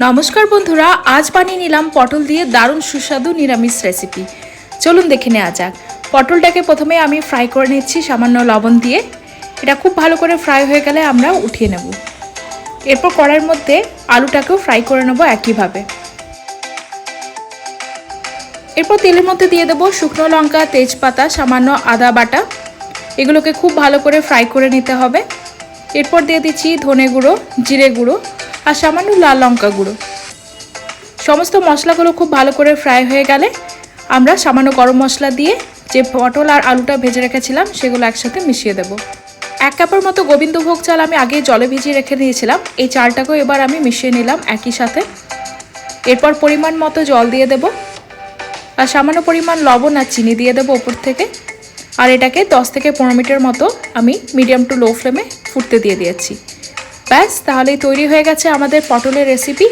নমস্কার বন্ধুরা, আজ বানিয়ে নিলাম পটল দিয়ে দারুণ সুস্বাদু নিরামিষ রেসিপি। চলুন দেখে নেওয়া যাক। পটলটাকে প্রথমে আমি ফ্রাই করে নিচ্ছি সামান্য লবণ দিয়ে। এটা খুব ভালো করে ফ্রাই হয়ে গেলে আমরা উঠিয়ে নেব। এরপর কড়াইয়ের মধ্যে আলুটাকেও ফ্রাই করে নেব একইভাবে। এরপর তেলের মধ্যে দিয়ে দেবো শুকনো লঙ্কা, তেজপাতা, সামান্য আদা বাটা। এগুলোকে খুব ভালো করে ফ্রাই করে নিতে হবে। এরপর দিয়ে দিচ্ছি ধনে গুঁড়ো, জিরে গুঁড়ো আর সামান্য লাল লঙ্কা গুঁড়ো। সমস্ত মশলাগুলো খুব ভালো করে ফ্রাই হয়ে গেলে আমরা সামান্য গরম মশলা দিয়ে যে পটল আর আলুটা ভেজে রেখেছিলাম সেগুলো একসাথে মিশিয়ে দেব। 1 কাপের মতো গোবিন্দভোগ চাল আমি আগে জলে ভিজিয়ে রেখে দিয়েছিলাম। এই চালটাকেও এবার আমি মিশিয়ে নিলাম একই সাথে। এরপর পরিমাণ মতো জল দিয়ে দেব আর সামান্য পরিমাণ লবণ আর চিনি দিয়ে দেবো ওপর থেকে। আর এটাকে 10 থেকে 15 মিনিটের মতো আমি মিডিয়াম টু লো ফ্লেমে ফুটতে দিয়ে দিয়েছি। ব্যাস, তাহলেই তৈরি হয়ে গেছে আমাদের পটলের রেসিপি।